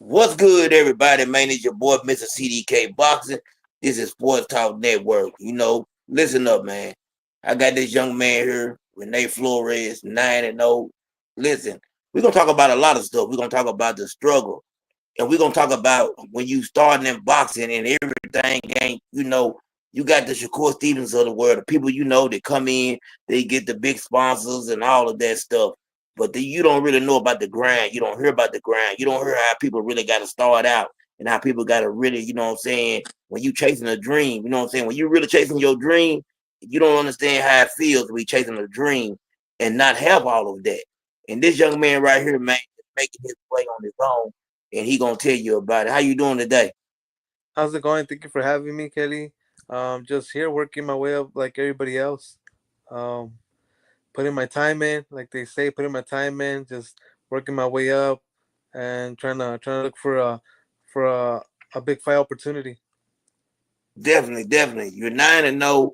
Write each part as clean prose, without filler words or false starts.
What's good, everybody? Man, it's your boy, Mr. CDK Boxing. This is Sports Talk Network. Listen up, man. I got this young man here, Rene Flores, 9-0. Listen, we're going to talk about a lot of stuff. We're going to talk about the struggle. And we're going to talk about when you starting in boxing and everything ain't, you got the Shakur Stevens of the world, the people that come in, they get the big sponsors and all of that stuff. But you don't really know about the grind. You don't hear about the grind. You don't hear how people really got to start out and how people got to really, when you chasing a dream, when you really chasing your dream, you don't understand how it feels to be chasing a dream and not have all of that. And this young man right here, man, is making his way on his own, and he gonna tell you about it. How you doing today? How's it going? Thank you for having me, Kelly. Just here working my way up like everybody else. Um, Putting my time in, like they say, putting my time in, just working my way up and trying to look for a big fight opportunity. Definitely. You're 9-0.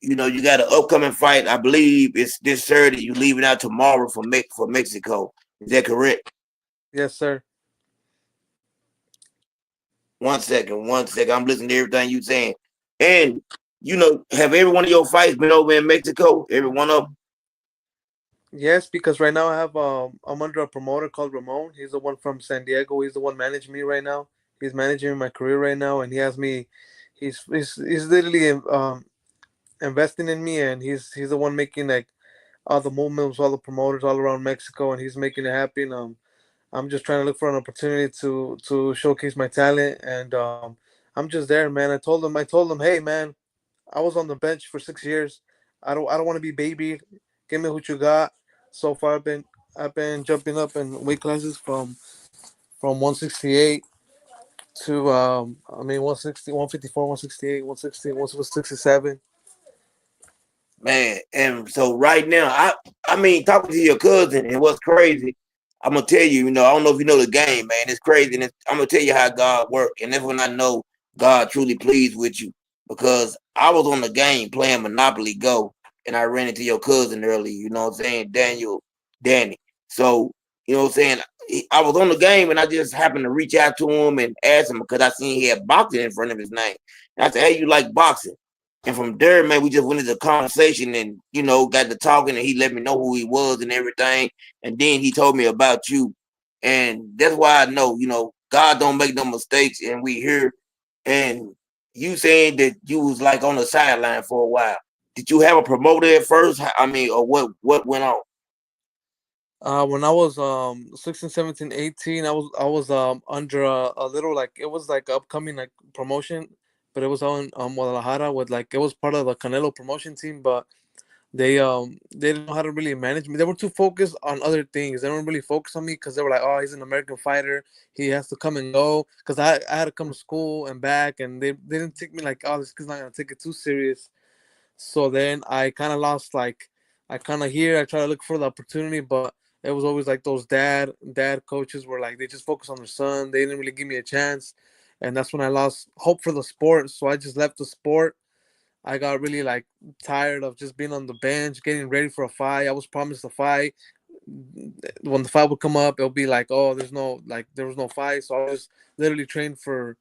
You got an upcoming fight. I believe it's this Saturday. You leaving out tomorrow for Mexico. Is that correct? Yes, sir. 1 second. I'm listening to everything you saying. And have every one of your fights been over in Mexico? Every one of them? Yes, because right now I'm under a promoter called Ramon. He's the one from San Diego. He's the one managing me right now. He's managing my career right now, and he has me. He's literally investing in me, and he's the one making like all the movements, all the promoters all around Mexico, and he's making it happen. I'm just trying to look for an opportunity to showcase my talent, and I'm just there, man. I told him, hey, man, I was on the bench for 6 years. I don't want to be babied. Give me what you got. So far, I've been jumping up in weight classes from 168 to I mean 160, 154, 168, 160, 167. Man, and so right now, I mean, talking to your cousin, and what's crazy, I'm gonna tell you, I don't know if you know the game, man. It's crazy, and I'm gonna tell you how God works, and that's when I know God truly pleased with you, because I was on the game playing Monopoly Go, and I ran into your cousin earlier. You know what I'm saying, Danny. So you know what I'm saying. I was on the game, and I just happened to reach out to him and ask him because I seen he had boxing in front of his name. And I said, "Hey, you like boxing?" And from there, man, we just went into conversation and, got to talking, and he let me know who he was and everything. And then he told me about you. And that's why I know, God don't make no mistakes, and we here. And you saying that you was like on the sideline for a while. Did you have a promoter at first? I mean, or what went on? When I was 16, 17, 18, I was under a little like it was like upcoming like promotion, but it was on Guadalajara with like it was part of the Canelo promotion team, but they didn't know how to really manage me. They were too focused on other things. They don't really focus on me because they were like, oh, he's an American fighter. He has to come and go. Because I had to come to school and back, and they didn't take me like, oh, this kid's not gonna take it too serious. So then I kind of lost like I kind of here. I try to look for the opportunity, but it was always like those dad coaches were like they just focus on their son. They didn't really give me a chance, and that's when I lost hope for the sport. So I just left the sport. I got really like tired of just being on the bench, getting ready for a fight. I was promised a fight. When the fight would come up, it'll be like, oh, there was no fight. So I was literally trained for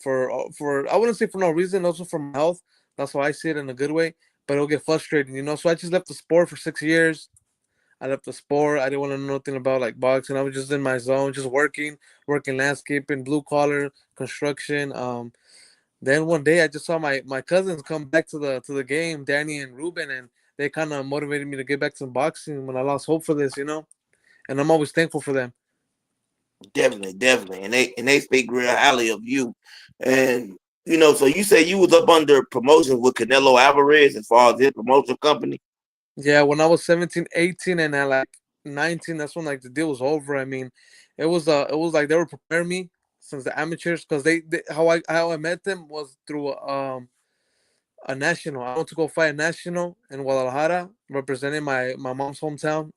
I wouldn't say for no reason, also for my health. That's why I see it in a good way. But it'll get frustrating. So I just left the sport for 6 years. I left the sport. I didn't want to know nothing about like boxing. I was just in my zone, just working landscaping, blue collar, construction. Then one day I just saw my cousins come back to the game, Danny and Ruben, and they kind of motivated me to get back to boxing when I lost hope for this. And I'm always thankful for them. Definitely. And they speak real highly of you. And so you say you was up under promotions with Canelo Alvarez as far as his promotion company. Yeah, when I was 17, 18, and at like 19, that's when like the deal was over. I mean, it was like they were preparing me since the amateurs because how I met them was through a national. I went to go fight a national in Guadalajara, representing my mom's hometown,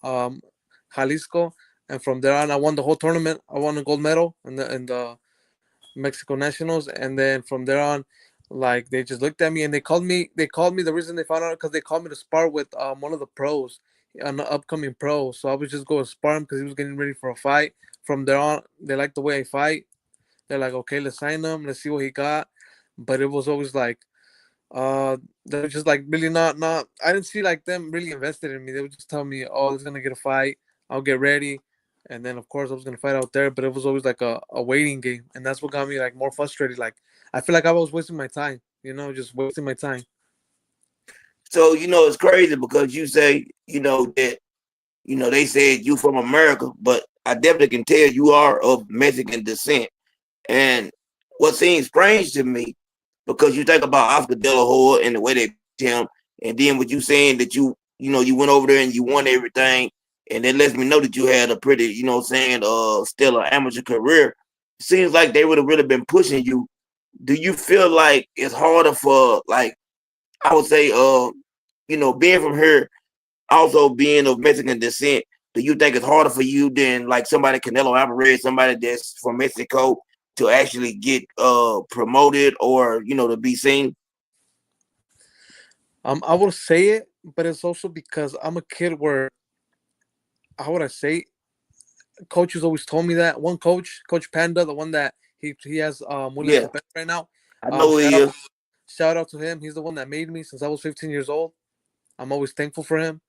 Jalisco. And from there on, I won the whole tournament. I won a gold medal in the Mexico Nationals. And then from there on, like they just looked at me and they called me. They called me. The reason they found out because they called me to spar with one of the pros, an upcoming pro. So I was just going to spar him because he was getting ready for a fight from there on, they like the way I fight. They're like, okay, let's sign him. Let's see what he got. But it was always like, they're just like really not. I didn't see like them really invested in me. They would just tell me, oh, it's gonna get a fight. I'll get ready, and then of course I was gonna fight out there. But it was always like a waiting game, and that's what got me like more frustrated. Like I feel like I was wasting my time. Just wasting my time. So it's crazy because you say that they said you from America, but I definitely can tell you are of Mexican descent. And what seems strange to me, because you think about Oscar De La Hoya and the way they beat him, and then what you saying that you went over there and you won everything, and that lets me know that you had a pretty, saying, stellar amateur career. Seems like they would have really been pushing you. Do you feel like it's harder for, like, I would say, being from here, also being of Mexican descent, do you think it's harder for you than like somebody Canelo Alvarez, somebody that's from Mexico, to actually get promoted or to be seen? I would say it, but it's also because I'm a kid where, how would I say, coaches always told me that. One coach, Coach Panda, the one that he has William Yeah, Cepeda right now. I know Shout he out is. shout out to him. He's the one that made me since I was 15 years old. I'm always thankful for him.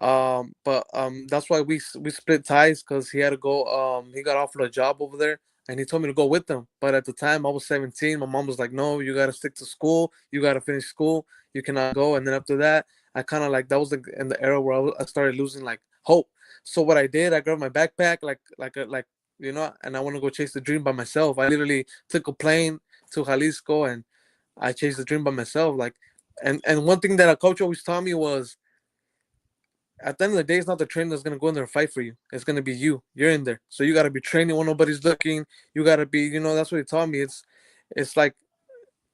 But that's why we split ties because he had to go. He got offered a job over there, and he told me to go with him. But at the time, I was 17. My mom was like, "No, you got to stick to school. You got to finish school. You cannot go." And then after that, I kind of like that was in the era where I started losing like hope. So what I did, I grabbed my backpack, and I want to go chase the dream by myself. I literally took a plane to Jalisco, and I chased the dream by myself. Like, and one thing that a coach always taught me was, at the end of the day, it's not the trainer that's gonna go in there and fight for you. It's gonna be you. You're in there, so you gotta be training when nobody's looking. You gotta be, that's what he taught me. It's like,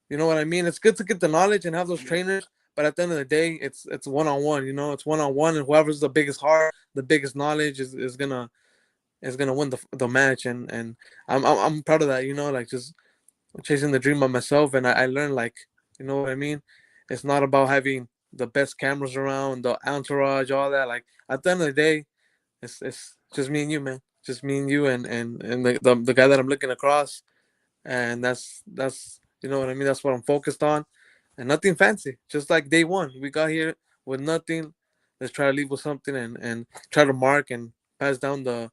you know what I mean. It's good to get the knowledge and have those trainers, but at the end of the day, it's one on one. It's one on one, and whoever's the biggest heart, the biggest knowledge is gonna win the match. And I'm proud of that. Like just chasing the dream by myself, and I learned, like, you know what I mean. It's not about having the best cameras around, the entourage, all that. Like at the end of the day, it's just me and you, man. Just me and you, and the guy that I'm looking across, and that's you know what I mean. That's what I'm focused on, and nothing fancy. Just like day one, we got here with nothing. Let's try to leave with something, and try to mark and pass down the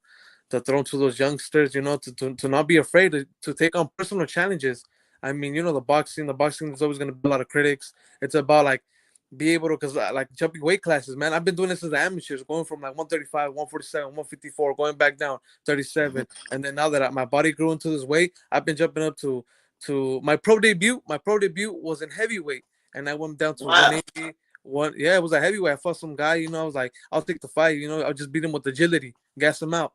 throne to those youngsters. To not be afraid to take on personal challenges. I mean, the boxing is always going to be a lot of critics. It's about like be able to, because like jumping weight classes, man. I've been doing this as the amateurs, going from like 135, 147, 154, going back down 37, and then now that my body grew into this weight, I've been jumping up to my pro debut. My pro debut was in heavyweight, and I went down to Wow. 180. Yeah, it was a heavyweight. I fought some guy. I was like, I'll take the fight. I'll just beat him with agility, gas him out.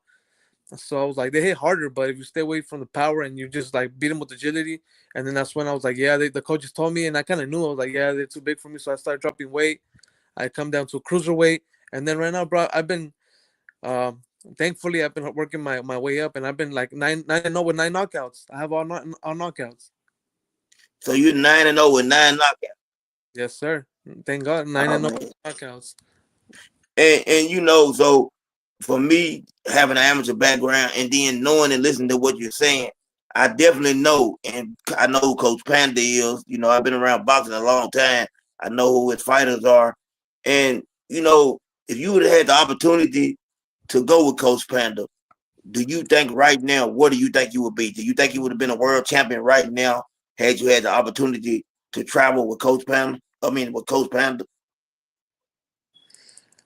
So I was like, they hit harder, but if you stay away from the power and you just like beat them with agility, and then that's when I was like, yeah, the coaches told me, and I kind of knew. I was like, yeah, they're too big for me, so I started dropping weight. I come down to cruiserweight, and then right now, bro, I've been, thankfully, I've been working my way up, and I've been like 9-0 with 9 knockouts. I have all knockouts. So you're 9-0 with 9 knockouts. Yes, sir. Thank God, nine Oh and man. 0 knockouts. And so for me having an amateur background and then knowing and listening to what you're saying, I definitely know, and I know who Coach Panda is. I've been around boxing a long time. I know who his fighters are, and if you would have had the opportunity to go with Coach Panda, do you think right now, what do you think you would be? Do you think you would have been a world champion right now had you had the opportunity to travel with Coach Panda? I mean, with Coach Panda.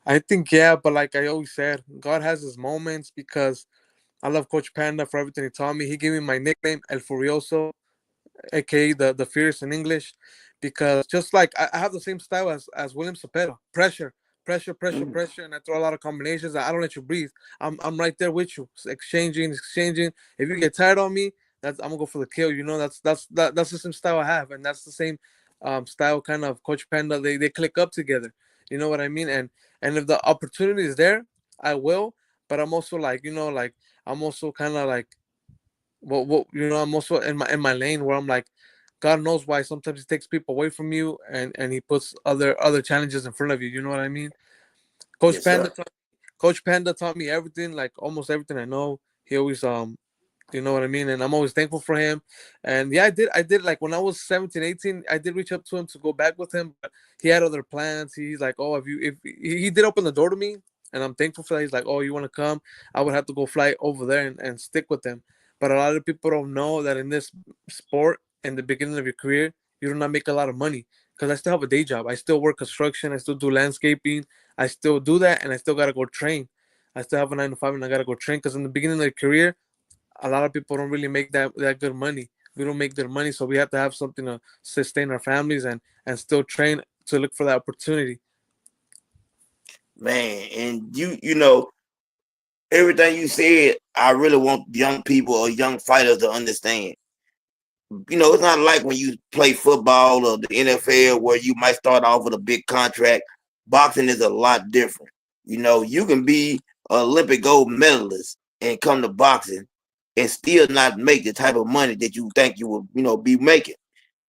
I think, yeah, but like I always said, God has his moments, because I love Coach Panda for everything he taught me. He gave me my nickname El Furioso, aka the fierce in English, because just like I have the same style as William Cepeda. Pressure, pressure, pressure, Mm. pressure, and I throw a lot of combinations. I don't let you breathe. I'm right there with you, exchanging, exchanging. If you get tired on me, I'm gonna go for the kill. That's the same style I have, and that's the same style kind of Coach Panda. They click up together. You know what I mean? And if the opportunity is there, I will. But I'm also like, I'm also kind of like, I'm also in my lane where I'm like, God knows why sometimes he takes people away from you, and he puts other challenges in front of you. You know what I mean? Coach Yes, Panda sir. taught, Coach Panda taught me everything, like almost everything I know. He always you know what I mean? And I'm always thankful for him. And yeah, I did like when I was 17, 18, I did reach up to him to go back with him, but he had other plans. He's like, oh, if he did open the door to me, and I'm thankful for that. He's like, oh, you want to come? I would have to go fly over there and stick with him. But a lot of people don't know that in this sport, in the beginning of your career, you do not make a lot of money. Because I still have a day job. I still work construction. I still do landscaping. I still do that, and I still gotta go train. I still have a 9 to 5, and I gotta go train. Because in the beginning of the career, a lot of people don't really make that good money. We don't make good money, so we have to have something to sustain our families and still train to look for that opportunity. Man, and you know, everything you said, I really want young people or young fighters to understand. You know, it's not like when you play football or the NFL where you might start off with a big contract. Boxing is a lot different. You know, you can be an Olympic gold medalist and come to boxing and still not make the type of money that you think you will, be making.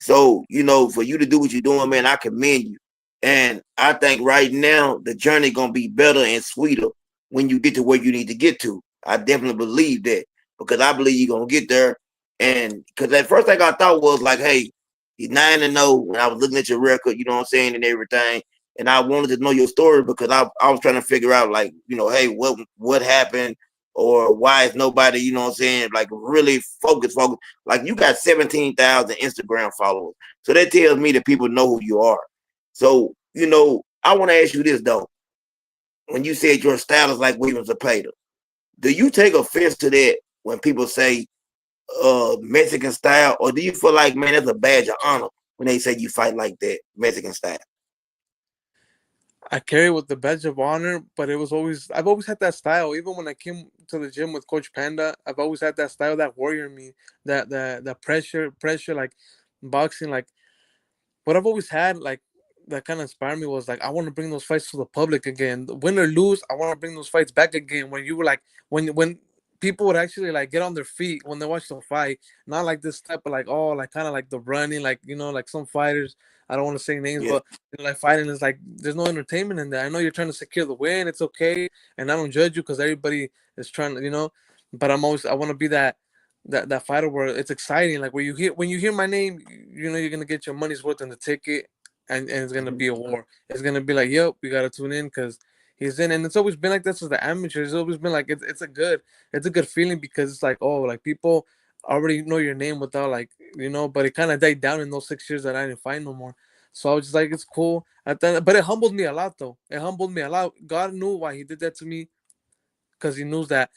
So, for you to do what you're doing, man, I commend you. And I think right now the journey gonna be better and sweeter when you get to where you need to get to. I definitely believe that because I believe you're gonna get there. And because at first thing I thought was like, hey, he's 9-0. When I was looking at your record, you know what I'm saying, and everything. And I wanted to know your story because I was trying to figure out like, hey, what happened or why is nobody, you know what I'm saying, like really focus. Like you got 17,000 Instagram followers. So that tells me that people know who you are. So, I want to ask you this though. When you said your style is like Williams Zapata, do you take offense to that when people say Mexican style, or do you feel like, man, that's a badge of honor when they say you fight like that, Mexican style? I carry with the badge of honor, but I've always had that style. Even when I came to the gym with Coach Panda, I've always had that style, that warrior in me, that pressure, like boxing, like what I've always had, like that kind of inspired me was like I want to bring those fights to the public again. Win or lose, I want to bring those fights back again. When you were like when people would actually like get on their feet when they watch the fight, not like this type of like oh like kind of like the running like like some fighters. I don't want to say names, Yeah. but like fighting is like there's no entertainment in that. I know you're trying to secure the win, it's okay, and I don't judge you because everybody is trying to. But I want to be that fighter where it's exciting, like where when you hear my name, you're gonna get your money's worth in the ticket, and it's gonna Mhm. be a war. It's gonna be like, yep, we gotta tune in because he's in, and it's always been like this with the amateurs. It's always been like it's a good feeling because it's like oh like people already know your name without like but it kind of died down in those 6 years that I didn't find no more. So I was just like it's cool. But it humbled me a lot though. It humbled me a lot. God knew why He did that to me because He knows that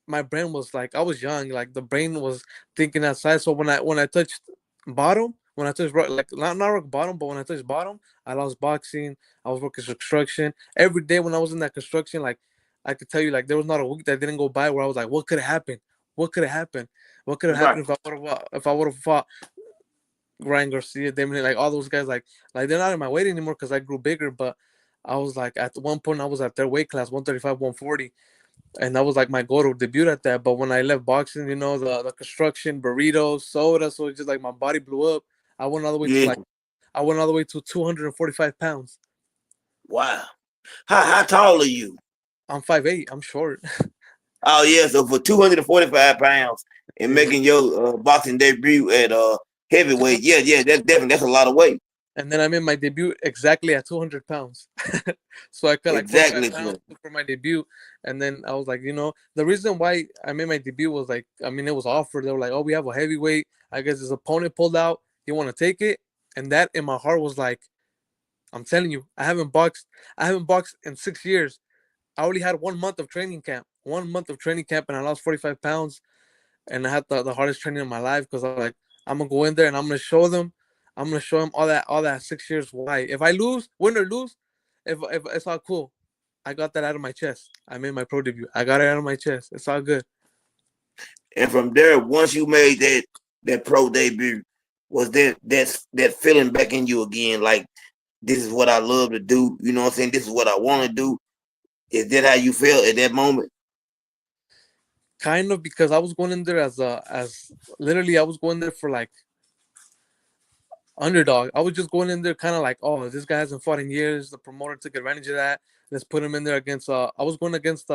my brain was like I was young, like the brain was thinking outside. So when I touched bottom, when I touched like not rock bottom, but when I touched bottom, I lost boxing. I was working construction every day. When I was in that construction, like I could tell you, like there was not a week that didn't go by where I was like, what could have happened? What could have happened? What could have Right. happened if I would have fought Ryan Garcia, Damon, like all those guys, like they're not in my weight anymore because I grew bigger. But I was like at one point I was at their weight class, 135, 140, and that was like my goal to debut at that. But when I left boxing, the construction, burritos, soda, so it's just like my body blew up. I went all the way to Yeah. like I went all the way to 245 pounds. Wow. How tall are you? I'm 5'8". I'm short. Oh yeah, so for 245 pounds and Yeah. making your boxing debut at heavyweight, yeah, that's a lot of weight. And then I made my debut exactly at 200 pounds. So I cut like 45 Exactly. pounds So for my debut. And then I was like, the reason why I made my debut was like, I mean, it was offered. They were like, oh, we have a heavyweight. I guess his opponent pulled out. You want to take it? And that in my heart was like, I'm telling you, I haven't boxed in 6 years. I only had 1 month of training camp. 1 month of training camp, and I lost 45 pounds. And I had the hardest training of my life because I'm like, I'm gonna go in there and I'm gonna show them. I'm gonna show them all that 6 years why. If I lose, win or lose, if it's all cool. I got that out of my chest. I made my pro debut. I got it out of my chest. It's all good. and from there, once you made that pro debut, was that feeling back in you again? Like this is what I love to do. You know what I'm saying? This is what I want to do. Is that how you felt at that moment? Kind of because I was going in there as literally I was going there for like underdog. I was just going in there kind of like, oh, this guy hasn't fought in years. The promoter took advantage of that. Let's put him in there against. I was going against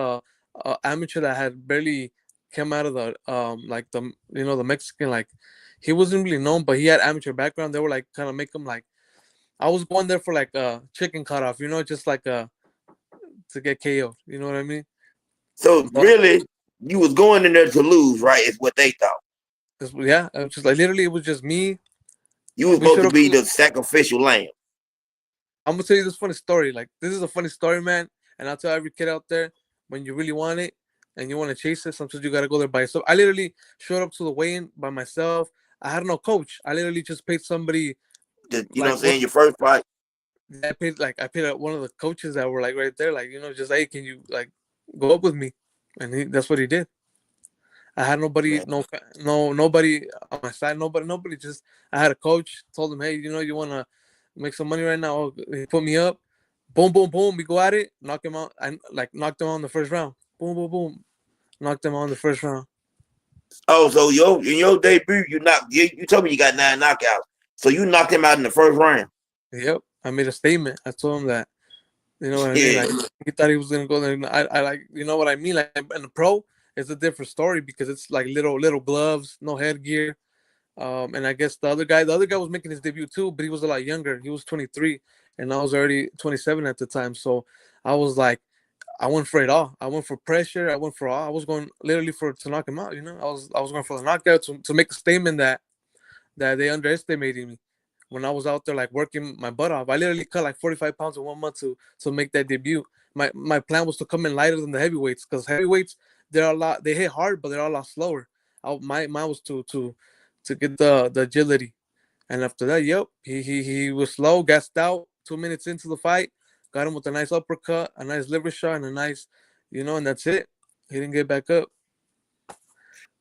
amateur that had barely come out of the like the the Mexican, like he wasn't really known, but he had amateur background. They were like kind of make him like I was going there for like a chicken cutoff, just like to get KO'd. You know what I mean? So But really, you was going in there to lose, right? Is what they thought. yeah, it was just like literally it was just me. You was We supposed showed to up be to. the sacrificial lamb. I'm gonna tell you this funny story. Like this is a funny story, man, and I'll tell every kid out there when you really want it and you want to chase it, sometimes you gotta go there by yourself. I literally showed up to the weigh-in by myself. I had no coach. I literally just paid somebody You know what like I'm one. saying? Your first fight. I paid one of the coaches that were like right there, like just hey, can you like go up with me? And that's what he did. I had nobody, Man. nobody on my side, nobody. Just I had a coach. Told him, hey, you want to make some money right now? Oh, he put me up. Boom, boom, boom. We go at it. Knock him out. I like knocked him out in the first round. Boom, boom, boom. Knocked him out in the first round. Oh, so in your debut, you told me you got 9 knockouts. So you knocked him out in the first round. Yep. I made a statement. I told him that. You know what I mean? Yeah, Like he thought he was gonna go there. I like you know what I mean? Like in the pro, it's a different story because it's like little gloves, no headgear. And I guess the other guy was making his debut too, but he was a lot younger. He was 23, and I was already 27 at the time. So I was like, I went for it all. I went for pressure. I went for all. I was going literally for to knock him out. I was going for the knockout to make a statement that they underestimated me. When I was out there like working my butt off, I literally cut like 45 pounds in 1 month to make that debut. My plan was to come in lighter than the heavyweights because heavyweights they hit hard, but they're a lot slower. Mine was to get the agility, and after that, yep, he was slow, gassed out. 2 minutes into the fight, got him with a nice uppercut, a nice liver shot, and a nice, and that's it. He didn't get back up.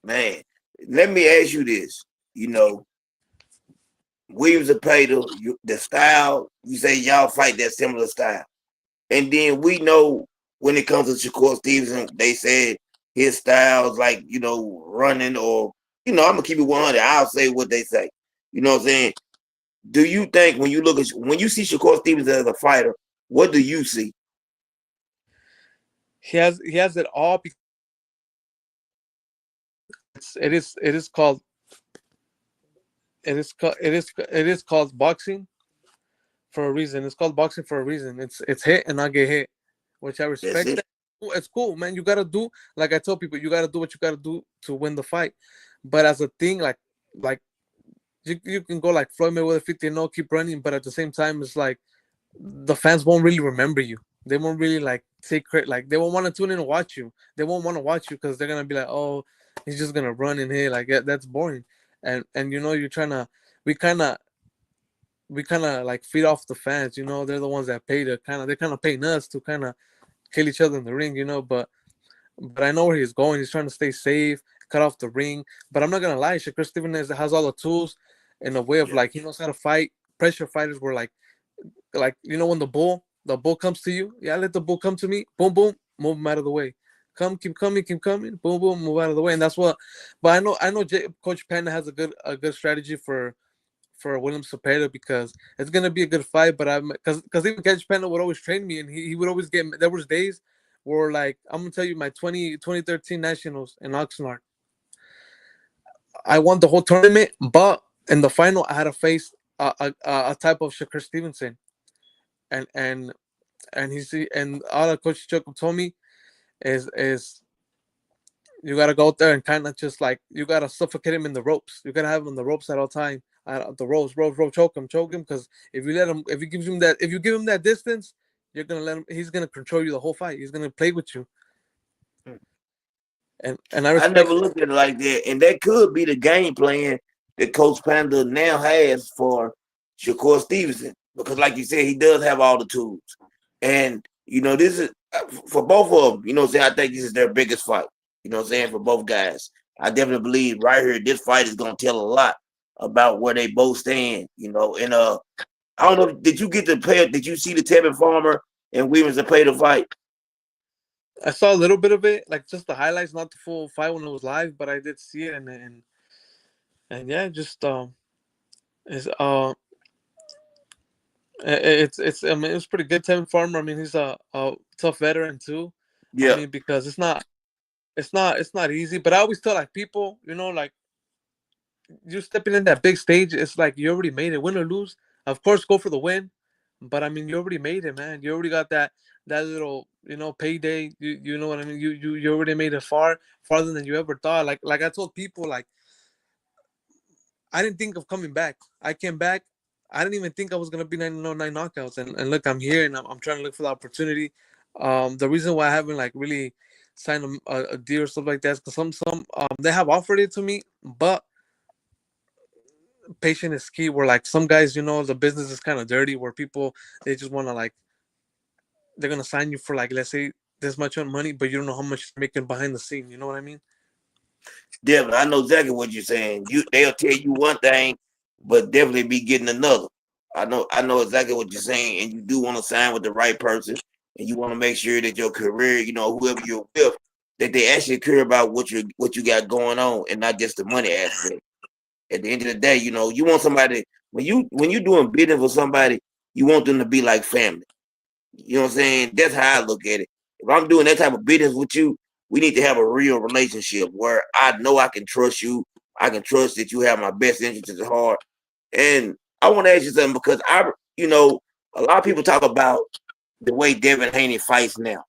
man. Let me ask you this. You know, Williams and Pater, the style, you say y'all fight that similar style. And then we know when it comes to Shakur Stevenson, they said his style's like, running or, I'm going to keep it 100. I'll say what they say. You know what I'm saying? Do you think when you see Shakur Stevenson as a fighter, what do you see? He has it all. It is called it is called boxing for a reason. It's called boxing for a reason. It's hit and not get hit, which I That's respect. it. That it's cool, man. You gotta do like I tell people. You gotta do what you gotta do to win the fight. But as a thing, like you can go like Floyd Mayweather 50-0, keep running, but at the same time, it's like the fans won't really remember you. They won't really like take credit. Like they won't want to tune in and watch you. They won't want to watch you because they're gonna be like, oh, he's just gonna run in here. Like that's boring. And you're trying to. We kind of we kind of like feed off the fans. They're the ones that pay to they're kind of paying us to kind of kill each other in the ring. But I know where he's going. He's trying to stay safe, cut off the ring. But I'm not gonna lie, Shakur Stevens has all the tools in a way of Yeah. like he knows how to fight. Pressure fighters were like when the bull comes to you, yeah, let the bull come to me. Boom, boom, move him out of the way. Keep coming, keep coming. Boom, boom, move out of the way. And that's what. But I know Coach Panda has a good strategy for William Cepeda because it's gonna be a good fight. But I'm because even Coach Panda would always train me, and he would always get. There was days where like I'm gonna tell you my 2013 nationals in Oxnard, I won the whole tournament, but in the final I had to face a type of Shakur Stevenson, and and and all the Coach Jacob told me is you gotta go out there and kind of just like you gotta suffocate him in the ropes. You gotta have him in the ropes at all time. The ropes, choke him. Because if you give him that distance, you're gonna let him. He's gonna control you the whole fight. He's gonna play with you, and I I respect never that. looked at it like that. And that could be the game plan that Coach Panda now has for Shakur Stevenson. Because, like you said, he does have all the tools. And, this is for both of them, I think this is their biggest fight. For both guys. I definitely believe right here, this fight is going to tell a lot about where they both stand, And I don't know, did you see the Tevin Farmer and Williams to pay the fight? I saw a little bit of it, like just the highlights, not the full fight when it was live, but I did see it, and yeah, just it's it's I mean it's pretty good. Tevin Farmer, I mean he's a tough veteran too. I Yeah. mean, because it's not easy. But I always tell like people, like you stepping in that big stage, it's like you already made it. Win or lose, of course, go for the win. But I mean, you already made it, man. You already got that little, payday. You know what I mean. You already made it farther than you ever thought. Like I told people, like I didn't think of coming back. I came back. I didn't even think I was gonna be 909 knockouts, and look, I'm here, and I'm trying to look for the opportunity. The reason why I haven't like really signed a deal or stuff like that is because some they have offered it to me, but patient is key. Where like some guys, the business is kind of dirty, where people they just want to like they're gonna sign you for like let's say this much on money, but you don't know how much you're making behind the scene. You know what I mean? Definitely, I know exactly what you're saying. They'll tell you one thing, but definitely be getting another. I know exactly what you're saying, and you do want to sign with the right person, and you want to make sure that your career, whoever you're with, that they actually care about what you got going on, and not just the money aspect. At the end of the day, you want somebody when you doing business for somebody, you want them to be like family. You know what I'm saying? That's how I look at it. If I'm doing that type of business with you, we need to have a real relationship where I know I can trust you. I can trust that you have my best interests at heart. And I want to ask you something because a lot of people talk about the way Devin Haney fights now,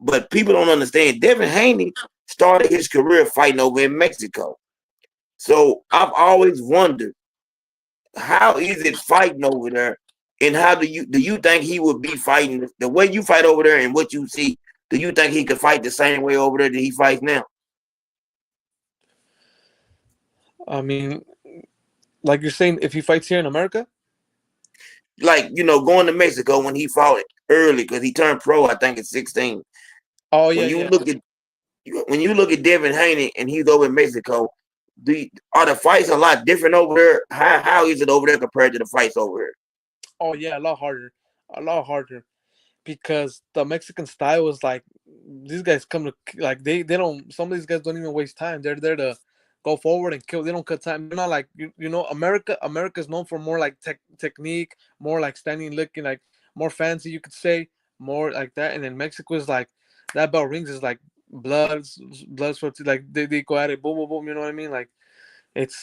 but people don't understand. Devin Haney started his career fighting over in Mexico. So I've always wondered, how is it fighting over there, and how do you think he would be fighting the way you fight over there and what you see? Do you think he could fight the same way over there that he fights now? I mean, like you're saying, if he fights here in America, Like going to Mexico when he fought it early because he turned pro, I think, at 16. oh yeah, When you yeah. look at when you look at Devin Haney and he's over in Mexico, are the fights a lot different over there? How is it over there compared to the fights over here? Oh yeah, a lot harder. Because the Mexican style is like these guys come to like they don't some of these guys don't even waste time. They're there to go forward and kill. They don't cut time. They're not like America's known for more like technique, more like standing looking like more fancy you could say, more like that. And then Mexico is like that bell rings is like blood blood sweat like they go at it boom boom boom, you know what I mean? Like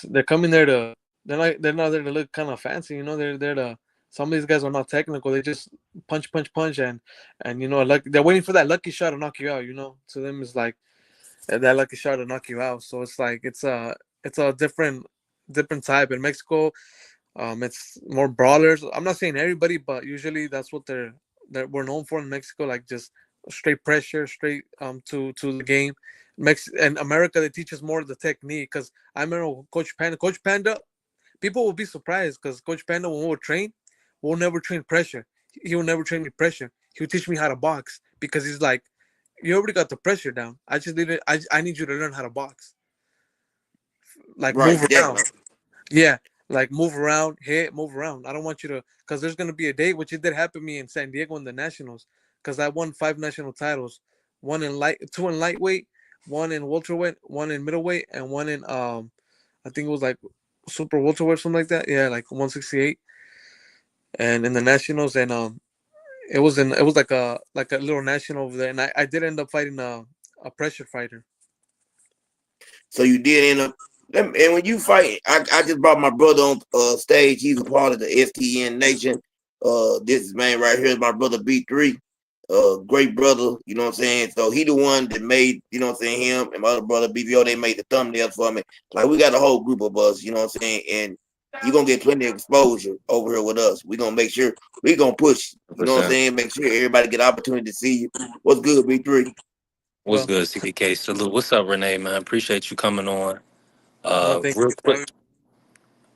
they're coming there to they're not there to look kind of fancy, they're there to some of these guys are not technical. They just punch, punch, punch, and like they're waiting for that lucky shot to knock you out. To them, it's like that lucky shot to knock you out. So it's like it's a different type. In Mexico, it's more brawlers. I'm not saying everybody, but usually that's what that we're known for in Mexico. Like just straight pressure, straight to the game. And America, they teach us more of the technique. Because I remember Coach Panda. People will be surprised because Coach Panda, when we'll train, will never train pressure. He will never train me pressure. He'll teach me how to box because he's like, you already got the pressure down. I just need it. I need you to learn how to box, like move Right, around. definitely. Yeah, like move around, hit, move around. I don't want you to, because there's gonna be a day, which it did happen to me in San Diego in the Nationals, because I won 5 national titles, two in lightweight, one in welterweight, one in middleweight, and one in I think it was like super welterweight, something like that. Yeah, like 168, and in the Nationals, and it was like a little national over there, and I did end up fighting a pressure fighter. So you did end up, and when you fight, I just brought my brother on stage. He's a part of the STN Nation. This man right here is my brother B3. Great brother, you know what I'm saying? So he the one that made, you know what I'm saying, him and my other brother BVO, they made the thumbnails for me. Like we got a whole group of us, you know what I'm saying? And you're gonna get plenty of exposure over here with us. We're gonna make sure we're gonna push, you know what I'm Percent. saying? Make sure everybody get an opportunity to see you. What's good, B3? What's Well, good, CDK? Salute. What's up, Renee, man? Appreciate you coming on. no, thank Real you for quick,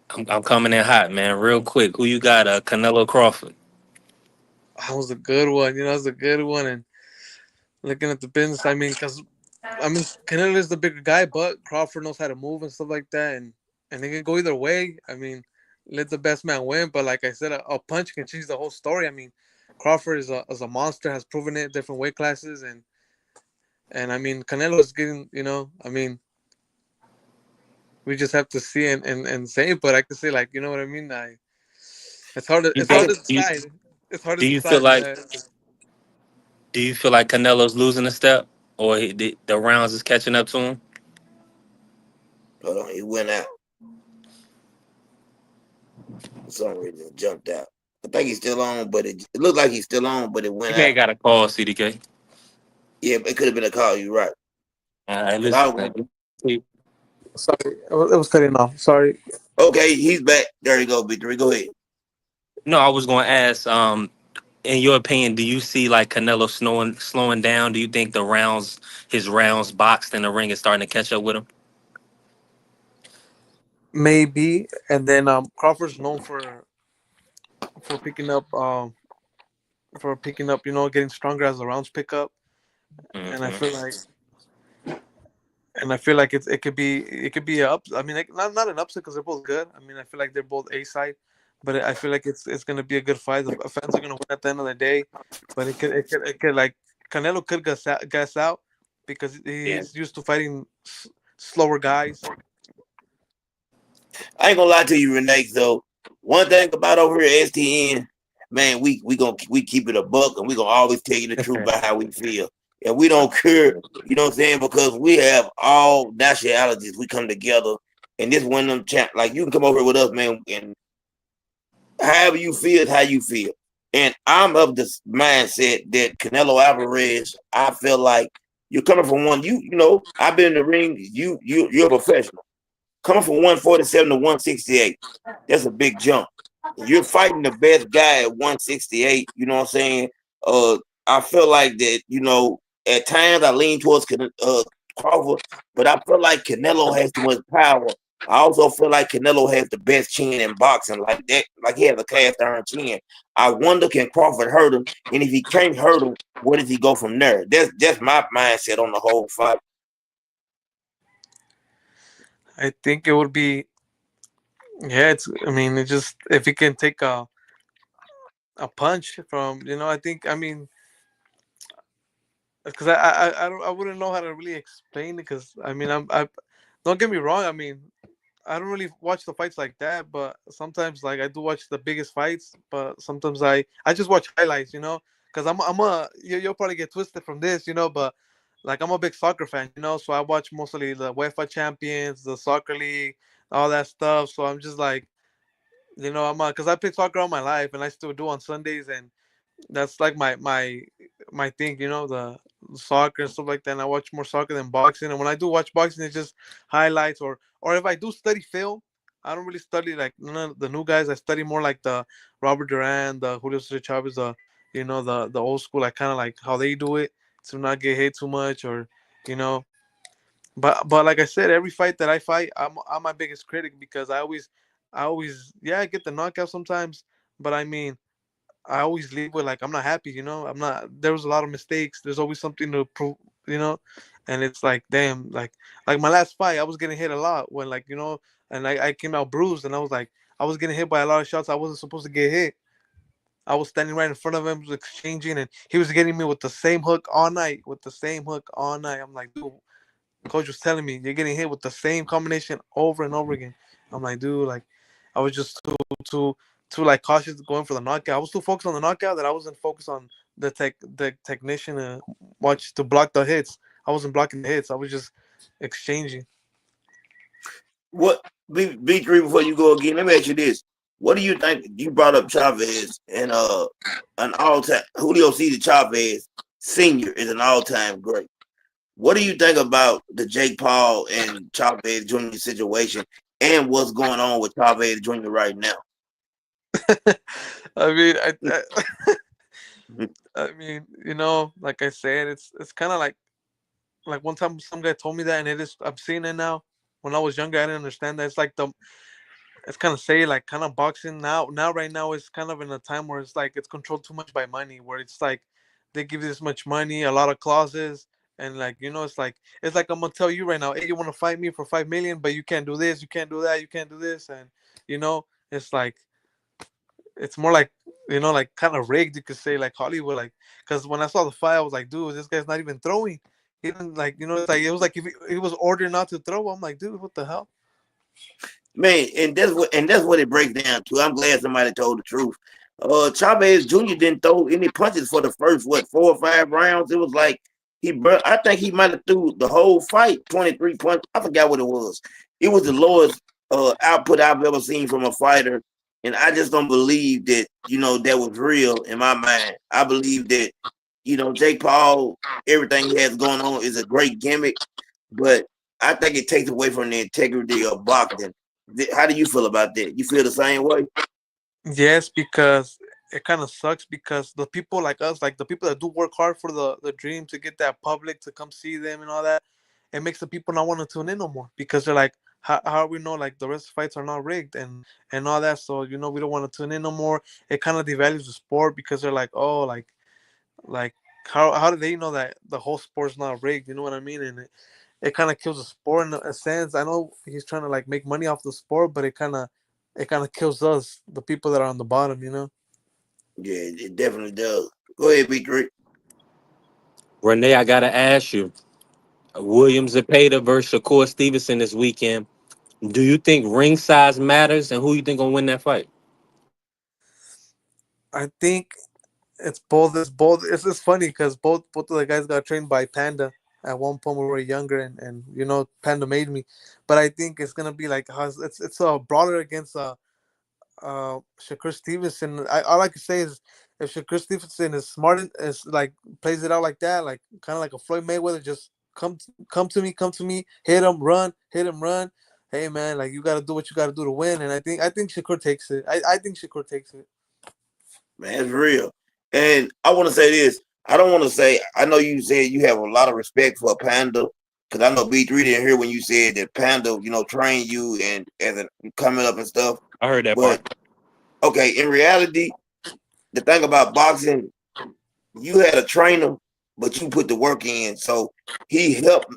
I'm coming in hot, man. Real quick, who you got? Canelo Crawford. that was a good one. That was a good one. And looking at the business, I mean, because Canelo is the bigger guy, but Crawford knows how to move and stuff like that, and it can go either way. I mean, let the best man win. But like I said, a punch can change the whole story. I mean, Crawford is a monster, has proven it, different weight classes, and I mean, Canelo is getting, I mean, we just have to see and say it. But I could say, like, you know what I mean. It's hard to You it's hard think? to decide. It's hard to Do you feel decide. like? Do you feel like Canelo's losing a step, or the rounds is catching up to him? Hold on, he went out. For some reason, it jumped out. I think he's still on, but it looked like he's still on, but it He went may out. have got a call, CDK. Yeah, but it could have been a call. You're right. All right, Cause I listen, was, man. Sorry, it was cutting off. Sorry. okay, he's back. There you go, Victory. Go ahead. No, I was going to ask. In your opinion, do you see like Canelo slowing down? Do you think his rounds boxed in the ring is starting to catch up with him? Maybe, and then Crawford's known for picking up getting stronger as the rounds pick up, and I Hmm. feel like it could be a up. I mean, like, not an upset because they're both good. I mean, I feel like they're both A side, but I feel like it's gonna be a good fight. The fans are gonna win at the end of the day, but it could like Canelo could gas out because Yeah. he's used to fighting slower guys. I ain't gonna lie to you, Renee. Though one thing about over here at STN, man, we keep it a buck, and we gonna always tell you the truth about how we feel, and we don't care. You know what I'm saying? Because we have all nationalities. We come together, and this one of them like you can come over here with us, man, and however you feel is how you feel. And I'm of this mindset that Canelo Alvarez, I feel like you're coming from one. You know, I've been in the ring. You're a professional. Coming from 147 to 168, that's a big jump. You're fighting the best guy at 168. You know what I'm saying? I feel like that. You know, at times I lean towards Crawford, but I feel like Canelo has too much power. I also feel like Canelo has the best chin in boxing, like that. Like he has a cast iron chin. I wonder, can Crawford hurt him? And if he can't hurt him, where does he go from there? That's my mindset on the whole fight. I think it would be yeah. I mean, it just if he can take a punch from I think I mean because I wouldn't know how to really explain it because I mean I don't get me wrong. I mean I don't really watch the fights like that, but sometimes like I do watch the biggest fights, but sometimes I just watch highlights, because you'll probably get twisted from this, but like I'm a big soccer fan, so I watch mostly the UEFA Champions, the soccer league, all that stuff. So I'm just like, because I played soccer all my life and I still do on Sundays, and that's like my thing, the soccer and stuff like that. And I watch more soccer than boxing. And when I do watch boxing, it's just highlights or if I do study film, I don't really study like none of the new guys. I study more like the Robert Duran, the Julio Cesar Chavez, the old school, like kind of like how they do it to not get hit too much or you know. But like I said, every fight that I fight, I'm my biggest critic because I always yeah I get the knockout sometimes, but I mean I always leave with like I'm not happy, I'm not. There was a lot of mistakes. There's always something to prove, you know, and it's like damn, like my last fight, I was getting hit a lot when like and I came out bruised, and I was like I was getting hit by a lot of shots I wasn't supposed to get hit. I was standing right in front of him, was exchanging, and he was getting me with the same hook all night, with the same hook all night. I'm like, dude, coach was telling me you're getting hit with the same combination over and over again. I'm like, dude, like I was just too like cautious going for the knockout. I was too focused on the knockout that I wasn't focused on the technician to watch to block the hits. I wasn't blocking the hits. I was just exchanging. What B3 before you go again? Let me ask you this: what do you think? You brought up Chavez and an all time Julio Cesar Chavez Senior is an all time great. What do you think about the Jake Paul and Chavez Jr. situation and what's going on with Chavez Jr. right now? I mean, I mean, like I said, it's kind of like one time some guy told me that, and it is. I'm seeing it now. When I was younger, I didn't understand that. It's kind of say like kind of boxing now right now is kind of in a time where it's like it's controlled too much by money, where it's like they give you this much money, a lot of clauses, and like it's like I'm gonna tell you right now, hey, you want to fight me for 5 million, but you can't do this, you can't do that, you can't do this, and it's like it's more like kind of rigged, you could say, like Hollywood, like because when I saw the fight, I was like, dude, this guy's not even throwing. He didn't like it's like it was like if he was ordered not to throw. I'm like, dude, what the hell? Man, and that's what it breaks down to. I'm glad somebody told the truth. Chavez Jr. didn't throw any punches for the first 4 or 5 rounds. It was like I think he might have threw the whole fight 23 punches. I forgot what it was. It was the lowest output I've ever seen from a fighter, and I just don't believe that that was real in my mind. I believe that Jake Paul, everything he has going on is a great gimmick, but I think it takes away from the integrity of boxing. How do you feel about that? You feel the same way? Yes, because it kind of sucks because the people like us, like the people that do work hard for the dream to get that public to come see them and all that, it makes the people not want to tune in no more because they're like, how we know like the rest of the fights are not rigged and all that. So we don't want to tune in no more. It kind of devalues the sport because they're like, oh, like how do they know that the whole sport's not rigged? You know what I mean? And it kind of kills the sport in a sense. I know he's trying to like make money off the sport, but it kind of kills us, the people that are on the bottom. Yeah, it definitely does. Go ahead, B3. Renee, I gotta ask you, William Zepeda versus Shakur Stevenson this weekend. Do you think ring size matters, and who you think gonna win that fight? I think it's both. It's both. It's just funny because both of the guys got trained by Panda at one point when we were younger, and Panda made me. But I think it's gonna be like it's a brawler against Shakur Stevenson. All I can say is if Shakur Stevenson is smart and is like plays it out like that, like kind of like a Floyd Mayweather, just come to me, hit him, run. Hey man, like you got to do what you got to do to win, and I think Shakur takes it. I think Shakur takes it. Man, it's real. And I want to say this. I don't want to say. I know you said you have a lot of respect for Panda, because I know B3 didn't hear when you said that Panda, trained you and as a coming up and stuff. I heard that But part. okay, in reality, the thing about boxing, you had a trainer, but you put the work in. So he helped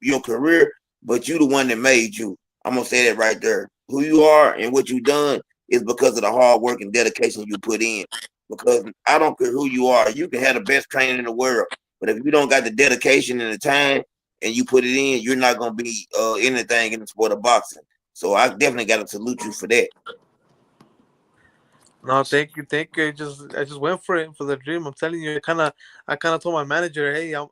your career, but you the one that made you. I'm gonna say that right there. Who you are and what you done is because of the hard work and dedication you put in. Because I don't care who you are, you can have the best training in the world, but if you don't got the dedication and the time and you put it in, you're not gonna be anything in the sport of boxing. So I definitely got to salute you for that. No, thank you, thank you. I just went for it for the dream. I'm telling you, I kind of told my manager, hey, I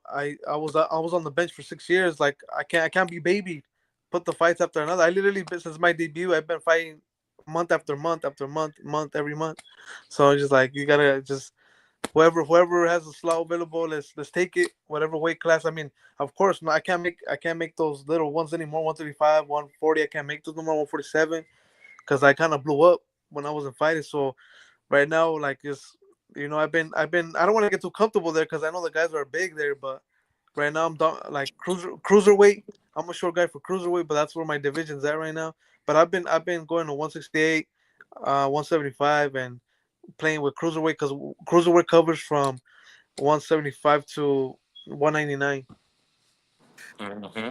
was on the bench for 6 years. Like I can't be babied. Put the fights after another. I literally since my debut, I've been fighting month after month after month every month. So I'm just like you gotta just whoever has a slot available, let's take it. Whatever weight class. I mean, of course, no, I can't make those little ones anymore. 135, 140. I can't make those no more. 147 because I kind of blew up when I wasn't fighting. So right now, like it's I've been I don't want to get too comfortable there because I know the guys are big there, but right now I'm done like cruiserweight. I'm a short guy for cruiserweight, but that's where my division's at right now. But I've been going to 168, 175, and playing with cruiserweight because cruiserweight covers from 175 to 199. Hmm.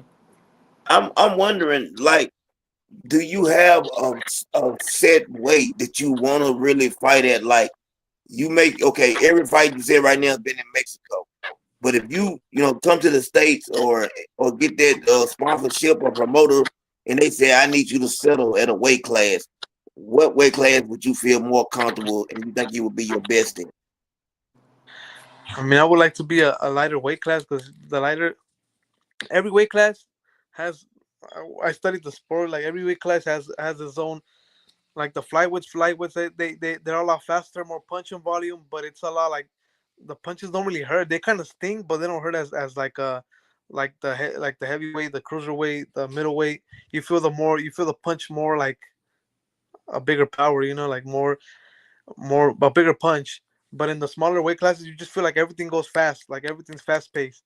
I'm wondering, like, do you have a set weight that you want to really fight at? Like, you make okay, every fight you said right now has been in Mexico. But if you come to the States or get that sponsorship or promoter and they say I need you to settle at a weight class, what weight class would you feel more comfortable and you think you would be your best in? I mean, I would like to be a lighter weight class because the lighter every weight class has. I studied the sport. Like every weight class has its own. Like the flyweights, they're a lot faster, more punch and volume, but it's a lot like the punches don't really hurt. They kind of sting, but they don't hurt as like the heavyweight, the cruiserweight, the middleweight. You feel the punch more like a bigger power. Like more a bigger punch. But in the smaller weight classes, you just feel like everything goes fast, like everything's fast paced,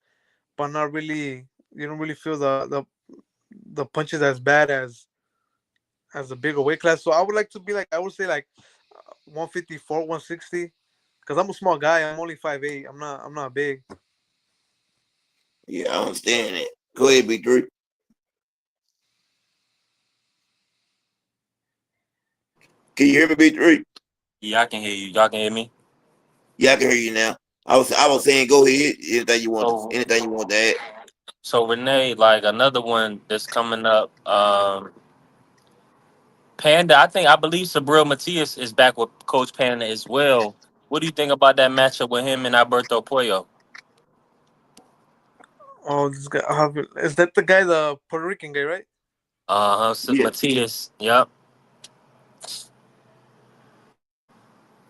but not really. You don't really feel the punches as bad as a bigger weight class. So I would like to be like I would say like 154, 160. Because I'm a small guy. I'm only 5'8". I'm not big. Yeah, I understand that. Go ahead, Big Three. Can you hear me, Big Three? Yeah, I can hear you. Y'all can hear me. Yeah, I can hear you now. I was saying go ahead. So, Anything you want to add. so Renee, like another one that's coming up. Panda, I believe Sabril Matias is back with Coach Panda as well. What do you think about that matchup with him and Alberto Puello? Oh, this guy, is that the guy, the Puerto Rican guy, right? Yeah, Matias. Yep.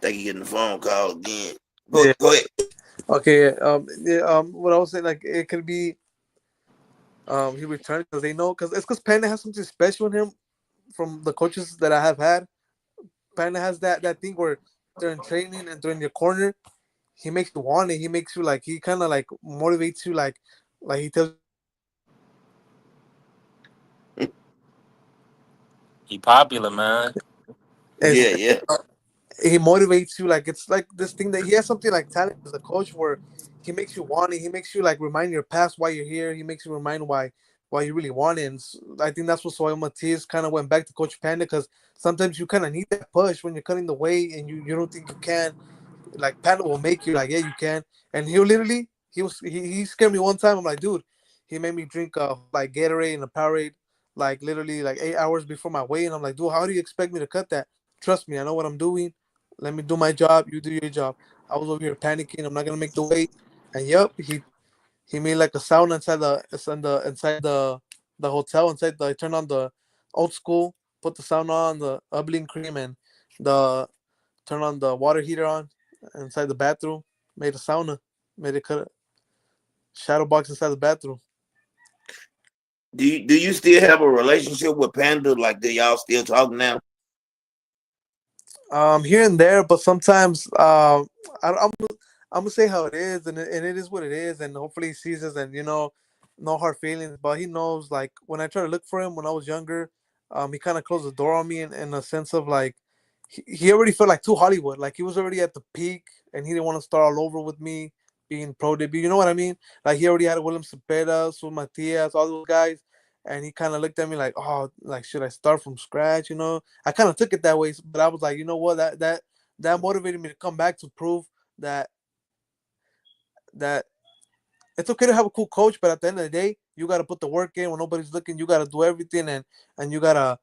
think he getting the phone call again. Yeah. Go ahead. Okay. Yeah. What I was saying, like, it could be he returned because they know, because it's because Panda has something special in him from the coaches that I have had. Panda has that thing where during training and during your corner, he makes you want it. He makes you like, he kind of like motivates you, like he tells you like, hey, you can do it. He popular, man. It's, Yeah, yeah, he motivates you, like it's like this thing that he has something like talent as a coach where he makes you want it. He makes you like remind your past why you're here. He makes you remind why you really want it. And I think that's what Soy Matias kind of went back to Coach Panda, because sometimes you kind of need that push when you're cutting the weight and you don't think you can. Like Panda will make you like, yeah, you can. And he'll literally he scared me one time. I'm like, dude, he made me drink a whole like Gatorade and a Powerade like literally like 8 hours before my weigh. And I'm like, dude, how do you expect me to cut that? Trust me, I know what I'm doing. Let me do my job. You do your job. I was over here panicking. I'm not gonna make the weight. And yep, he made like a sauna inside the hotel. Inside the, I turned on the old school, put the sauna on, the Ublin cream, and the turn on the water heater on inside the bathroom. Made a sauna. Made it cut a shadow box inside the bathroom. do you still have a relationship with Panda? Like, do y'all still talk now? Here and there, but sometimes I'm gonna say how it is, and it is what it is, and hopefully he sees us, and no hard feelings. But he knows, like when I try to look for him when I was younger, he kind of closed the door on me in a sense of like he already felt like too Hollywood, like he was already at the peak, and he didn't want to start all over with me being pro debut. You know what I mean? Like he already had William Cepeda, Sul Matias, all those guys, and he kind of looked at me like, oh, like should I start from scratch? I kind of took it that way, but I was like, you know what, that motivated me to come back to prove that that it's okay to have a cool coach, but at the end of the day, you gotta put the work in when nobody's looking. You gotta do everything, and you gotta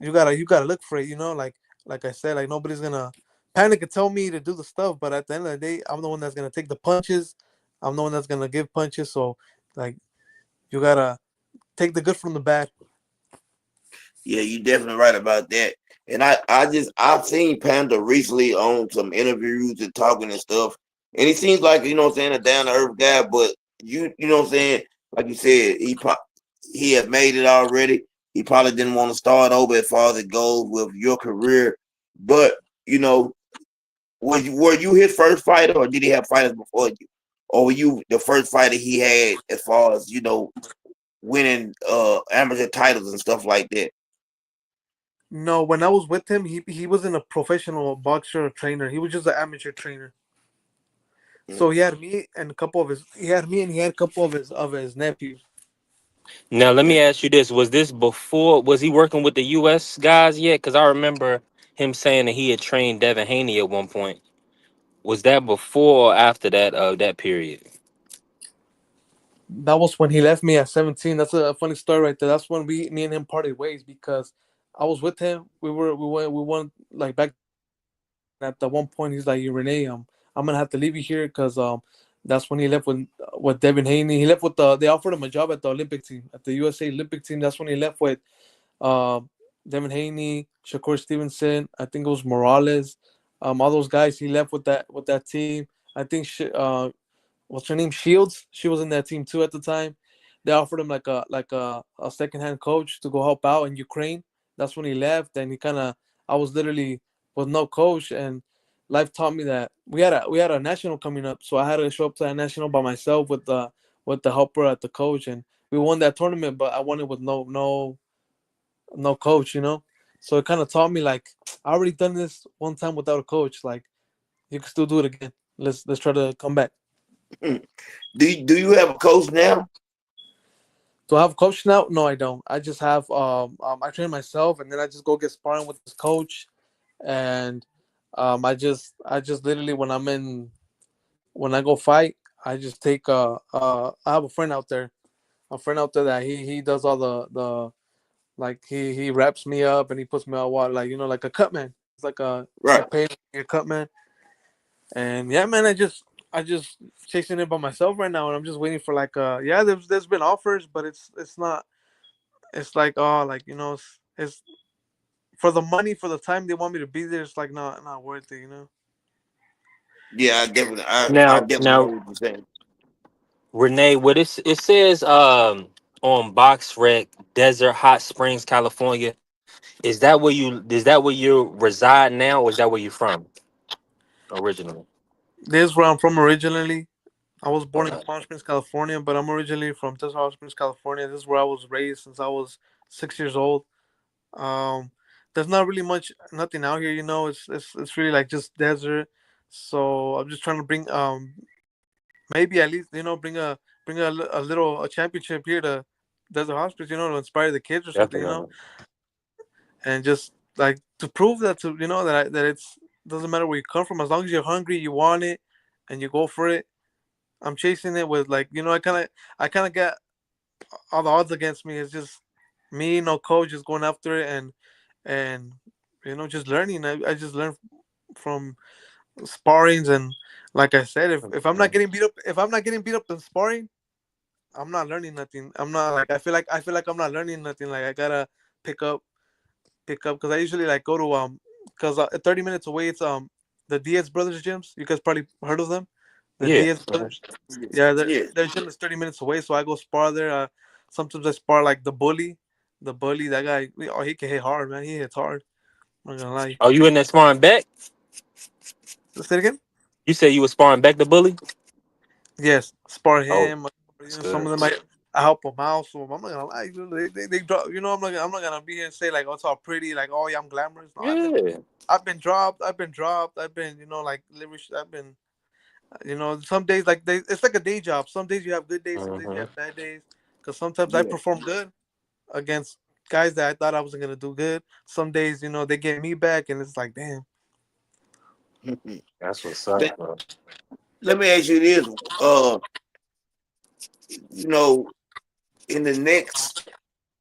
look for it. Like I said, like nobody's gonna panic and tell me to do the stuff, but at the end of the day, I'm the one that's gonna take the punches. I'm the one that's gonna give punches. So like you gotta take the good from the bad. Yeah, you definitely right about that. And I've seen Panda recently on some interviews and talking and stuff. And he seems like, what I'm saying, a down to earth guy, but you know what I'm saying, like you said, he had made it already. He probably didn't want to start over as far as it goes with your career. But, you know, were you his first fighter, or did he have fighters before you? Or were you the first fighter he had as far as, winning amateur titles and stuff like that? No, when I was with him, he wasn't a professional boxer or trainer. He was just an amateur trainer. Mm. So he had me and a couple of his. He had me and he had a couple of his nephews. Now let me ask you this: was this before? Was he working with the U.S. guys yet? Because I remember him saying that he had trained Devin Haney at one point. Was that before or after that period? That was when he left me at 17. That's a funny story right there. That's when me and him parted ways, because I was with him. We went like back to back fights, and at the one point he's like, Rene, I'm gonna have to leave you here, because that's when he left with Devin Haney. He left with they offered him a job at the Olympic team, at the USA Olympic team. That's when he left with um Devin Haney, Shakur Stevenson. I think it was Morales. All those guys. He left with that team. I think what's her name, Shields. She was in that team too at the time. They offered him like a second hand coach to go help out in Ukraine. That's when he left, and he kind of I was literally with no coach, and life taught me that we had a national coming up, so I had to show up to that national by myself with the helper at the coach, and we won that tournament. But I won it with no coach. So it kind of taught me like I already done this one time without a coach. Like you can still do it again. Let's try to come back. Do you have a coach now? Do I have a coach now? No, I don't. I just have I train myself, and then I just go get sparring with this coach, and I just literally when I go fight, I just take I have a friend out there that he does all Like he wraps me up and he puts me on water, like like a cut man. It's Right. like paying your cut man. And yeah, man, I just chasing it by myself right now, and I'm just waiting for like yeah. There's been offers, but it's not. It's like oh like it's for the money for the time they want me to be there. It's like not worth it. Yeah, I Now, definitely know now, what you're saying. Renee, what it says on Box Rec, Desert Hot Springs, California. Is that where you reside now, or is that where you're from originally? This is where I'm from originally. I was born in Okay. Palm Springs, California, but I'm originally from Desert Springs, California. This is where I was raised since I was 6 years old. Um, there's not really nothing out here. It's really like just desert. So I'm just trying to bring maybe at least bring a championship here to Desert Hospice. To inspire the kids or something. Definitely. And just like to prove that that it's doesn't matter where you come from as long as you're hungry, you want it, and you go for it. I'm chasing it with like I kind of got all the odds against me. It's just me, no coach, just going after it and just learning. I just learn from sparrings and like I said, if I'm not getting beat up, in sparring, I'm not learning nothing. I'm not like I feel like I'm not learning nothing. Like I gotta pick up because I usually like go to 30 minutes away it's the Diaz brothers gyms. You guys probably heard of them, the Yeah. Diaz Mhm. brothers. Yeah, Yeah. their gym is 30 minutes away, so I go spar there. Sometimes I spar like the bully. That guy, oh, he can hit hard, man. He hits hard. I'm not gonna lie. Oh, you in there sparring back? Say it again. You say you was sparring back the bully? Yes, spar Oh, him. that's Some good. of them I help them out. So I'm not gonna lie. They drop. I'm not gonna be here and say like, oh, it's all pretty. Like, oh yeah, I'm glamorous. No, Yeah. I've been dropped. I've been dropped. I've been like literally. I've been some days like it's like a day job. Some days you have good days. Some days you Hmm. have bad days. Because sometimes I Yeah. perform good against guys that I thought I wasn't gonna do good. Some days they get me back, and it's like, damn. That's what's up, let, bro. let me ask you this. Uh, you know, in the next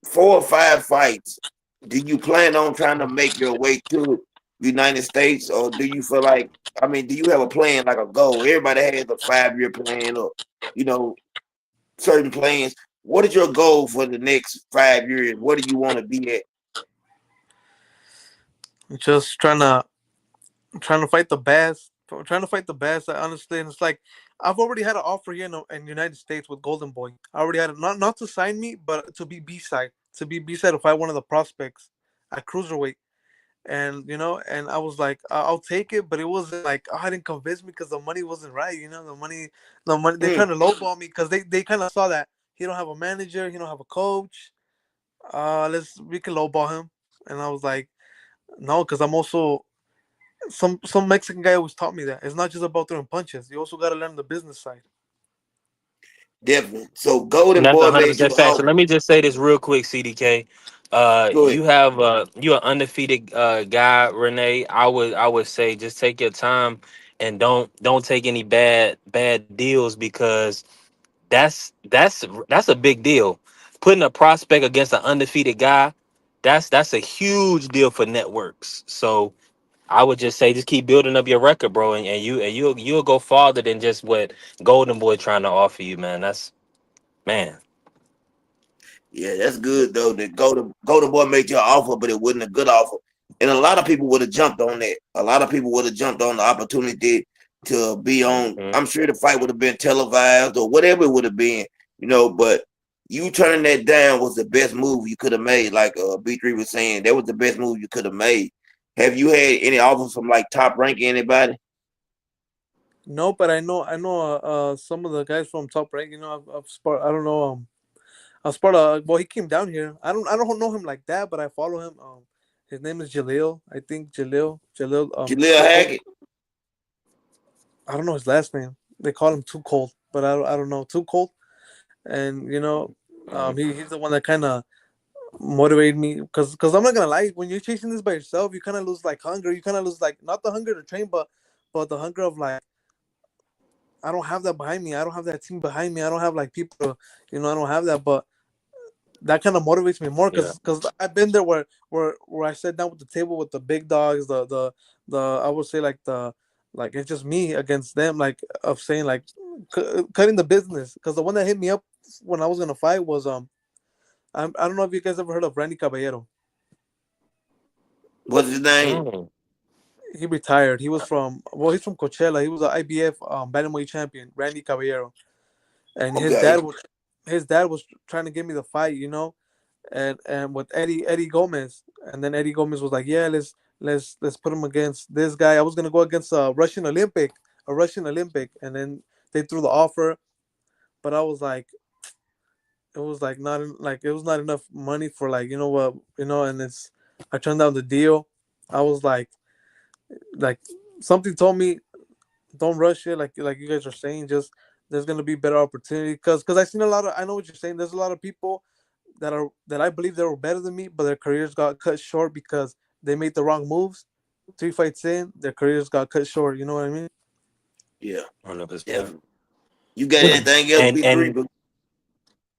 4 or 5 fights, do you plan on trying to make your way to the United States, or do you feel like, I mean, do you have a plan, like a goal? Everybody has a 5 year plan, or you know, certain plans. What is your goal for the next 5 years? What do you want to be at? Just trying to fight the best. Trying to fight the best. Honestly, and it's like I've already had an offer here in the United States with Golden Boy. I already had not to sign me, but to be B side. To be B side if I one of the prospects at cruiserweight. And I was like, I'll take it, but it wasn't like I didn't convince me because the money wasn't right. The money they're Mm, trying to lowball me because they kind of saw that he don't have a manager, he don't have a coach. We can lowball him, and I was like, no, because I'm also some Mexican guy always taught me that it's not just about throwing punches. You also got to learn the business side. definitely. So And Golden that's Boy made you 100% fact. off. So let me just say this real quick, CDK. Go ahead. You're an undefeated guy, Renee. I would say just take your time and don't take any bad deals, because that's a big deal. Putting a prospect against an undefeated guy, that's a huge deal for networks. So I would just say just keep building up your record, bro, and you'll go farther than just what Golden Boy trying to offer you, man. That's man. Yeah, that's good though. The Golden Boy made you an offer, but it wasn't a good offer. And a lot of people would have jumped on that. A lot of people would have jumped on the opportunity to be on. Mhm. I'm sure the fight would have been televised or whatever it would have been, but you turning that down was the best move you could have made. Like B3 was saying, that was the best move you could have made. Have you had any offers from like Top Rank anybody? No, but I know some of the guys from Top Rank. I've spart. I don't know. I've spart. Well, he came down here. I don't know him like that, but I follow him. His name is Jalil. I think Jalil. Jaleel Hackett? I don't know his last name. They call him Too Cold, but I don't know Too Cold. And Mhm. he's the one that kind of motivated me because I'm not gonna lie. When you're chasing this by yourself, you kind of lose like hunger. You kind of lose like not the hunger to train, but the hunger of like I don't have that behind me. I don't have that team behind me. I don't have like people. I don't have that. But that kind of motivates me more Yeah. because I've been there where I sat down with the table with the big dogs, the I would say like the like it's just me against them, like of saying like cutting the business, because the one that hit me up when I was gonna fight was I don't know if you guys ever heard of Randy Caballero. What's his name? Mm, He retired. He was from he's from Coachella. He was an IBF bantamweight champion, Randy Caballero, and Okay. his dad was trying to get me the fight, and with Eddie Gomez, and then Eddie Gomez was like, yeah, let's put him against this guy. I was gonna go against a Russian Olympic, and then they threw the offer, but I was like, it was like not like it was not enough money for like what and I turned down the deal. I was like something told me don't rush it, like you guys are saying, just there's gonna be better opportunity because I seen a lot of I know what you're saying. There's a lot of people that I believe they were better than me, but their careers got cut short because they made the wrong moves. 3 fights in, their careers got cut short. You know what I mean? Yeah, 100%. definitely. You got Which anything else, And Big Three? and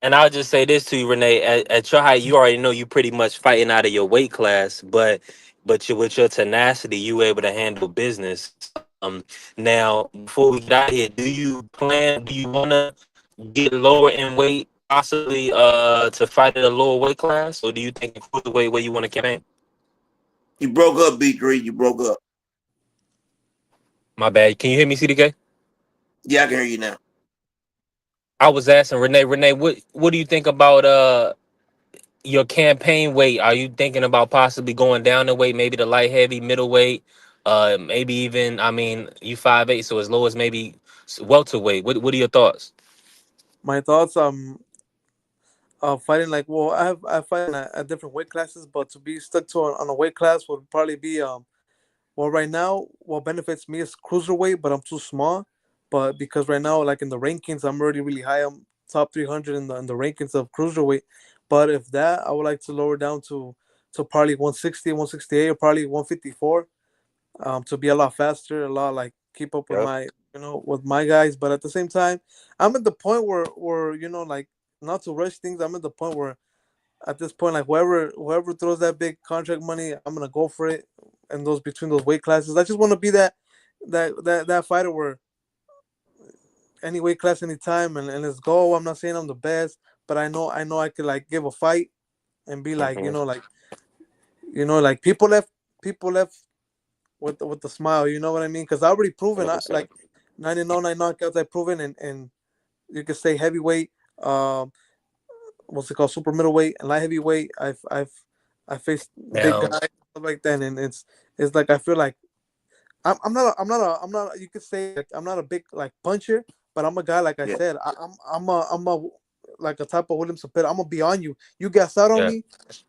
and I'll just say this to you, Renee. At your height, you already know you pretty much fighting out of your weight class, but with your tenacity, you able to handle business. Now before we get out of here, do you want to get lower in weight, possibly to fight at a lower weight class, or do you think cruiserweight where you want to campaign? You broke up, B3. You broke up. My bad. Can you hear me, CDK? Yeah, I can hear you now. I was asking Renee. Renee, what do you think about your campaign weight? Are you thinking about possibly going down in weight, maybe the light heavy, middleweight, maybe even? I mean, you 5'8", so as low as maybe welterweight. What are your thoughts? my thoughts fighting like I fight at different weight classes, but to be stuck to on a weight class would probably be well, right now what benefits me is cruiserweight, but I'm too small. But because right now, like in the rankings, I'm already really high. I'm top 300 in the rankings of cruiserweight. But if that, I would like to lower down to probably 160, 168, or probably 154. To be a lot faster, a lot like keep up with Yep. my with my guys. But at the same time, I'm at the point where like not to rush things. I'm at the point where at this point, like whoever throws that big contract money, I'm gonna go for it. And those between those weight classes, I just want to be that fighter where any weight class, anytime, and let's go. I'm not saying I'm the best, but I know I could like give a fight and be like Mm-hmm. like people left with the smile. You know what I mean? Because I already proven I 100%. like 99 knockouts. I proven and you could say heavyweight. What's it called, super middleweight and light heavyweight. I faced big Now, guys stuff like that, and it's like I feel like I'm not you could say like I'm not a big like puncher, but I'm a guy like I Yeah. said I'm a like a type of William Cepeda. I'm gonna be on you. You gas out on yeah, me,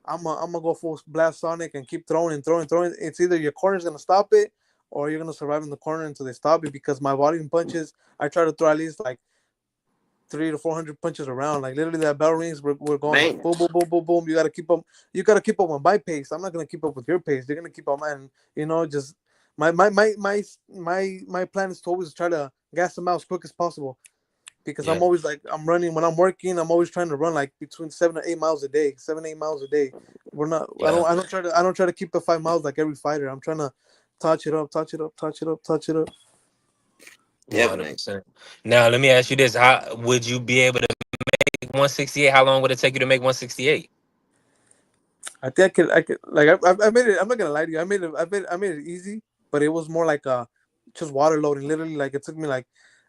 I'm gonna go full blast Sonic and keep throwing and throwing and throwing. It's either your corner's gonna stop it or you're gonna survive in the corner until they stop it because my volume punches. I try to throw at least like 300 to 400 punches around. Like literally that bell rings, we're going Man. boom, boom, boom, boom, boom. You gotta keep up. You gotta keep up on my pace. I'm not gonna keep up with your pace. You're gonna keep up mine. Just my plan is to always try to gas them out as quick as possible because yeah, I'm always like I'm running when I'm working. I'm always trying to run like between 7 to 8 miles a day. 7 8 miles a day. We're not. yeah. I don't try to keep the 5 miles like every fighter. I'm trying to touch it up, touch it up, touch it up, touch it up. One hundred Definitely. percent. Now, let me ask you this: how would you be able to make 168? How long would it take you to make 168? I could like I made it. I'm not gonna lie to you. I made it easy, but it was more like just water loading. Literally, like it took me like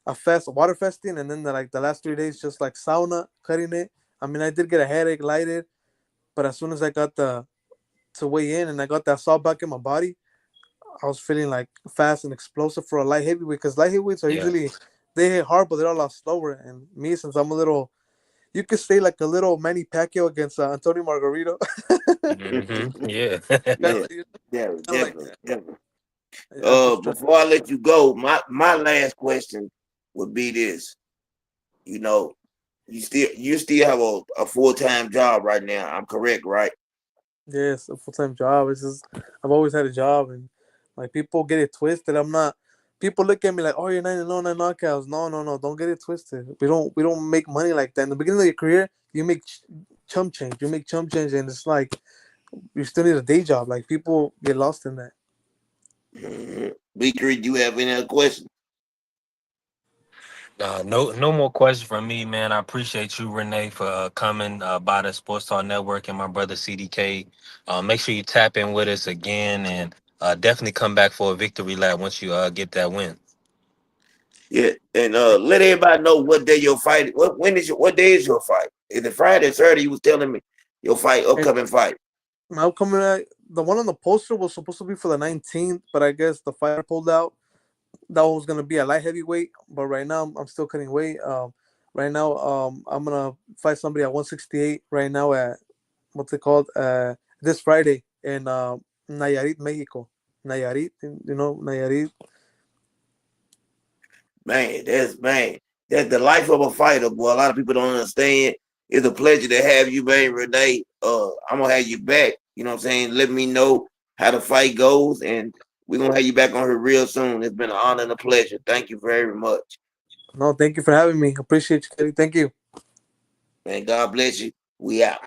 a fast water fasting, and then the last 3 days just like sauna cutting it. I mean, I did get a headache, lighted, but as soon as I got the to weigh in and I got that salt back in my body, I was feeling like fast and explosive for a light heavyweight because light heavyweights are Yeah. usually they hit hard, but they're a lot slower. And me, since I'm a little, you could say like a little Manny Pacquiao against Antonio Margarito. Yeah. kind Yeah. of kind Definitely. of like Definitely. that. Definitely. I just try. Before I let you go, my last question would be this. You know, you still have a full-time job right now. I'm correct, right? Yes, a full time job. It's just I've always had a job, and like people get it twisted. I'm not. People look at me like, "Oh, you're 9-0, knockouts." No, no, no. Don't get it twisted. We don't make money like that. In the beginning of your career, you make chump change. You make chump change, and it's like you still need a day job. Like people get lost in that. Victory, do you have any other questions? No more questions from me, man. I appreciate you, Renee, for coming by the Sports Talk Network and my brother CDK. Make sure you tap in with us again and definitely come back for a victory lap once you get that win. Yeah, and let everybody know what day your fight. What day is your fight? Is it Friday or Saturday? You was telling me your fight, And upcoming fight. my upcoming, the one on the poster was supposed to be for the 19th, but I guess the fighter pulled out. That one was gonna be a light heavyweight, but right now I'm still cutting weight. Right now, I'm gonna fight somebody at 168. Right now at what's it called? This Friday in Nayarit, Mexico. Nayarit, you know Nayarit. That's the life of a fighter, boy. A lot of people don't understand. It's a pleasure to have you, man, Renee. I'm gonna have you back. You know what I'm saying? Let me know how the fight goes, and we're gonna have you back on here real soon. It's been an honor and a pleasure. Thank you very much. No, thank you for having me. Appreciate you, Kelly. Thank you. Man, God bless you. We out.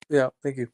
Yeah, thank you.